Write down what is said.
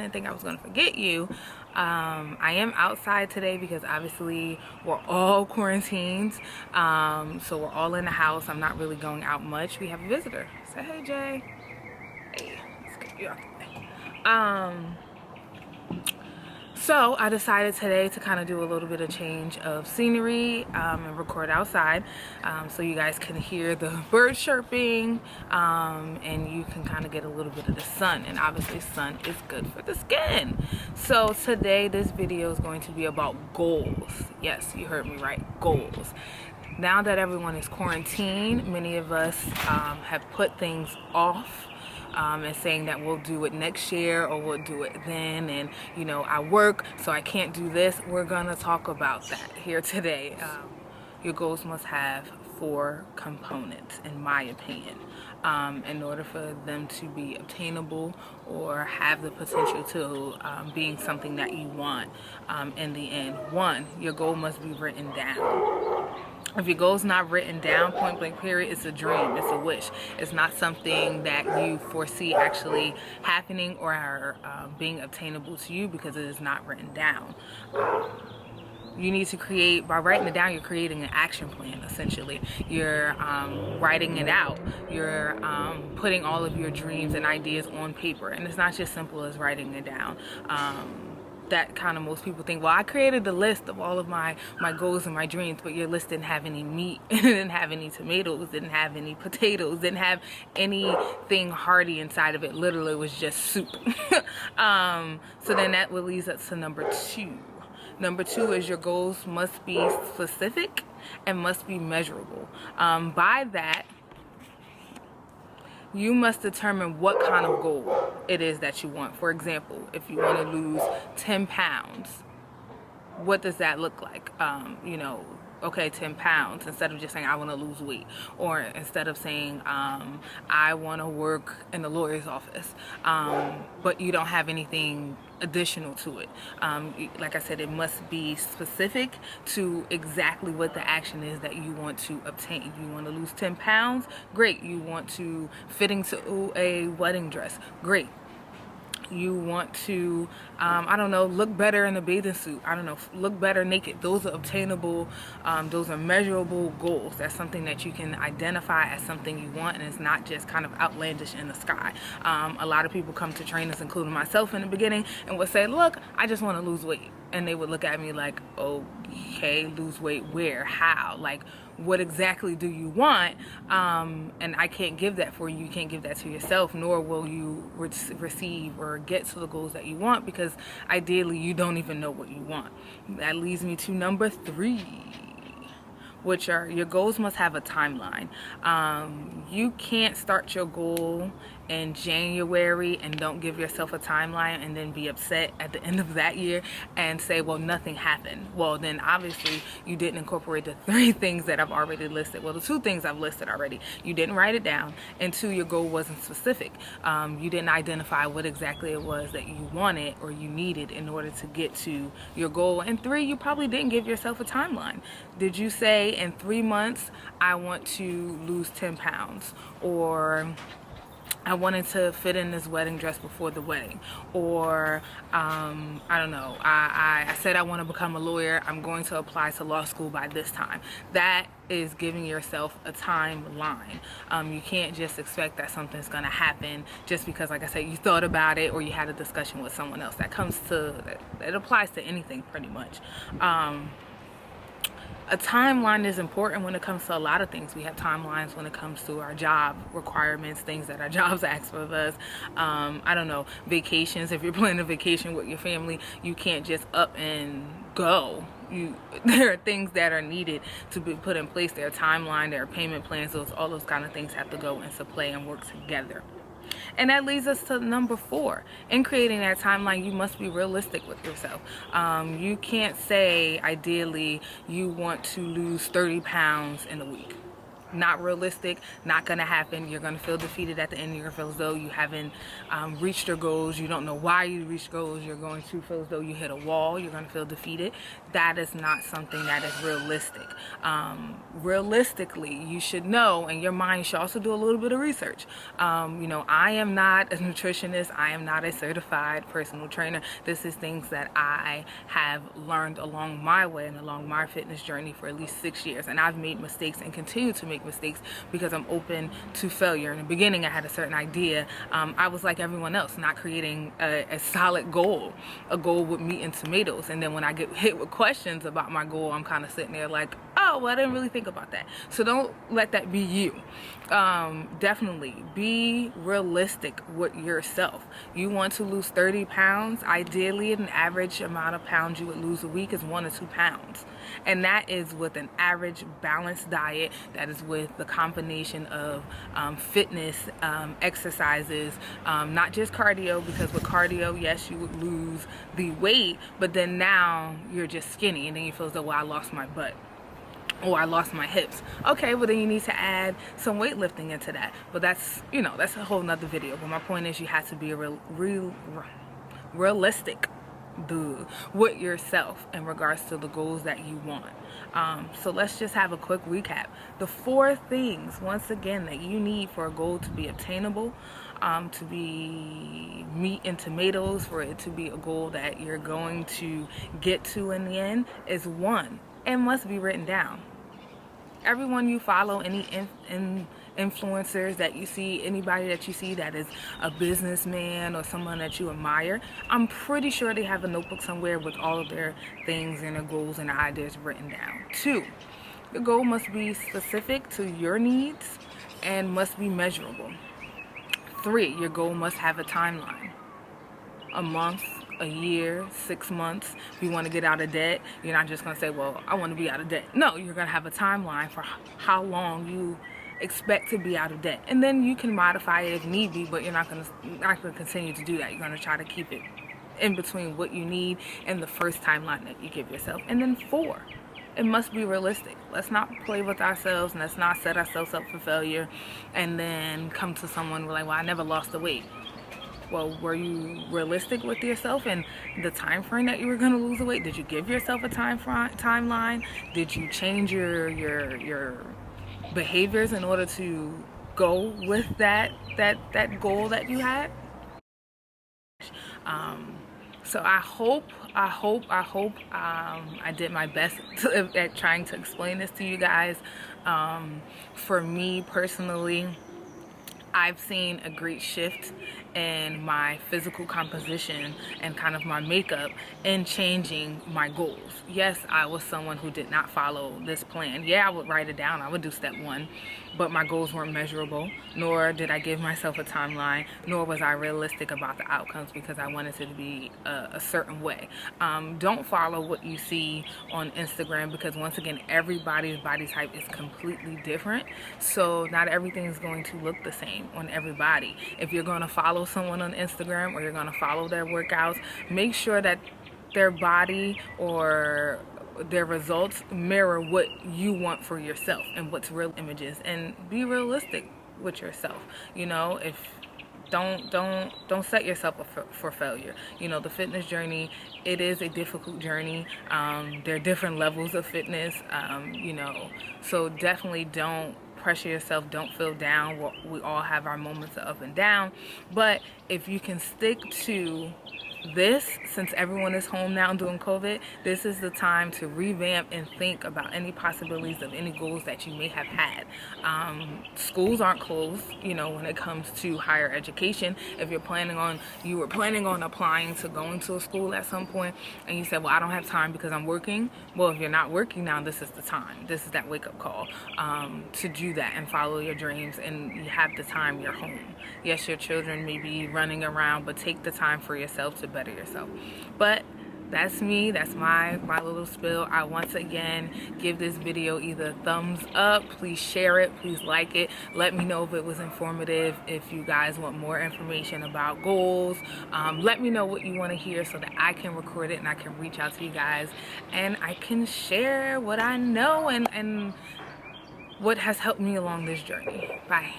didn't think I was gonna forget you. I am outside today because obviously we're all quarantined. So we're all in the house. I'm not really going out much. We have a visitor. Say hey, Jay. Hey, let's get you out the way. So I decided today to kind of do a little bit of change of scenery and record outside, so you guys can hear the birds chirping, and you can kind of get a little bit of the sun. And obviously sun is good for the skin. So today this video is going to be about goals. Yes, you heard me right, goals. Now that everyone is quarantined, many of us have put things off, and saying that we'll do it next year or we'll do it then, and you know, I work so I can't do this. We're gonna talk about that here today. Your goals must have 4 components, in my opinion, in order for them to be obtainable or have the potential to being something that you want in the end. 1, your goal must be written down. If your goal's not written down, point blank period, it's a dream, it's a wish. It's not something that you foresee actually happening or being obtainable to you because it is not written down. You need to create, by writing it down, you're creating an action plan, essentially. You're writing it out. You're putting all of your dreams and ideas on paper. And it's not just simple as writing it down. That kind of, most people think, well, I created the list of all of my goals and my dreams, but your list didn't have any meat, it didn't have any tomatoes, didn't have any potatoes, didn't have anything hearty inside of it. Literally, it was just soup. So then that will lead us to number 2. Number 2 is your goals must be specific and must be measurable. By that, you must determine what kind of goal it is that you want. For example, if you want to lose 10 pounds, what does that look like? You know, okay, 10 pounds, instead of just saying I want to lose weight, or instead of saying I want to work in the lawyer's office, but you don't have anything additional to it. Like I said, it must be specific to exactly what the action is that you want to obtain. You want to lose 10 pounds? Great. You want to fit into a wedding dress? Great. You want to, I don't know, look better in a bathing suit. I don't know, look better naked. Those are obtainable, those are measurable goals. That's something that you can identify as something you want, and it's not just kind of outlandish in the sky. A lot of people come to trainers, including myself in the beginning, and would say, look, I just want to lose weight. And they would look at me like, okay, lose weight where? How? Like, what exactly do you want? And I can't give that for you. You can't give that to yourself, nor will you receive or get to the goals that you want, because ideally you don't even know what you want. That leads me to number 3, which are your goals must have a timeline. You can't start your goal in January and don't give yourself a timeline and then be upset at the end of that year and say, well, nothing happened. Well, then obviously you didn't incorporate the 3 things that I've already listed. Well, the 2 things I've listed already. You didn't write it down, and 2, your goal wasn't specific. You didn't identify what exactly it was that you wanted or you needed in order to get to your goal. And 3, you probably didn't give yourself a timeline. Did you say in 3 months I want to lose 10 pounds, or I wanted to fit in this wedding dress before the wedding, or I don't know, I said I want to become a lawyer, I'm going to apply to law school by this time. That is giving yourself a timeline. You can't just expect that something's going to happen just because, like I said, you thought about it or you had a discussion with someone else. That applies to anything pretty much. A timeline is important when it comes to a lot of things. We have timelines when it comes to our job requirements, things that our jobs ask of us. I don't know, vacations. If you're planning a vacation with your family, you can't just up and go. There are things that are needed to be put in place. There are timeline, there are payment plans. All those kind of things have to go into play and work together. And that leads us to number 4. In creating that timeline, you must be realistic with yourself. You can't say, ideally, you want to lose 30 pounds in a week. not realistic, not gonna happen. You're gonna feel defeated at the end. You're gonna feel as though you haven't reached your goals. You don't know why you reached goals. You're going to feel as though you hit a wall. You're gonna feel defeated. That is not something that is realistic. Realistically, you should know, and your mind should also do a little bit of research. You know, I am not a nutritionist. I am not a certified personal trainer. This is things that I have learned along my way and along my fitness journey for at least 6 years. And I've made mistakes and continue to make mistakes because I'm open to failure. In the beginning, I had a certain idea. I was like everyone else, not creating a solid goal, a goal with meat and tomatoes. And then when I get hit with questions about my goal, I'm kind of sitting there like, oh, well, I didn't really think about that. So don't let that be you. Definitely be realistic with yourself. You want to lose 30 pounds. Ideally, an average amount of pounds you would lose a week is 1 to 2 pounds. And that is with an average balanced diet. That is with the combination of fitness, exercises, not just cardio, because with cardio, yes, you would lose the weight, but then now you're just skinny and then you feel as though, well, I lost my butt. Or I lost my hips. Okay, well then you need to add some weightlifting into that. But that's, you know, that's a whole nother video. But my point is, you have to be realistic with yourself in regards to the goals that you want. So let's just have a quick recap. The 4 things, once again, that you need for a goal to be obtainable, to be meat and tomatoes, for it to be a goal that you're going to get to in the end, is 1. It must be written down. Everyone you follow, any influencers that you see, anybody that you see that is a businessman or someone that you admire, I'm pretty sure they have a notebook somewhere with all of their things and their goals and their ideas written down. 2, the goal must be specific to your needs and must be measurable. 3, your goal must have a timeline. A month, a year, 6 months. If you want to get out of debt, you're not just going to say, well, I want to be out of debt. No, you're going to have a timeline for how long you expect to be out of debt. And then you can modify it if need be, but you're not going to continue to do that. You're going to try to keep it in between what you need and the first timeline that you give yourself. And then 4, it must be realistic. Let's not play with ourselves and let's not set ourselves up for failure and then come to someone like, well, I never lost the weight. Well, were you realistic with yourself and the time frame that you were going to lose the weight? Did you give yourself a timeline? Did you change your behaviors in order to go with that goal that you had? So I hope I did my best at trying to explain this to you guys. For me personally, I've seen a great shift in my physical composition and kind of my makeup in changing my goals. Yes, I was someone who did not follow this plan. Yeah, I would write it down. I would do step 1, but my goals weren't measurable, nor did I give myself a timeline, nor was I realistic about the outcomes because I wanted it to be a certain way. Don't follow what you see on Instagram because, once again, everybody's body type is completely different. So not everything is going to look the same on everybody. If you're going to follow someone on Instagram or you're going to follow their workouts, make sure that their body or their results mirror what you want for yourself and what's real images, and be realistic with yourself. You know, if don't set yourself up for failure. You know, the fitness journey, it is a difficult journey. There are different levels of fitness, you know, so definitely don't pressure yourself. Don't feel down. We all have our moments of up and down, but if you can stick to this, since everyone is home now doing COVID, this is the time to revamp and think about any possibilities of any goals that you may have had. Schools aren't closed, you know, when it comes to higher education. If you were planning on applying to going to a school at some point and you said, well, I don't have time because I'm working. Well, if you're not working now, this is the time. This is that wake-up call to do that and follow your dreams, and you have the time. You're home. Yes, your children may be running around, but take the time for yourself to better yourself. But that's me. That's my little spill. I once again give this video either a thumbs up. Please share it. Please like it. Let me know if it was informative. If you guys want more information about goals, let me know what you want to hear so that I can record it and I can reach out to you guys and I can share what I know and what has helped me along this journey. Bye.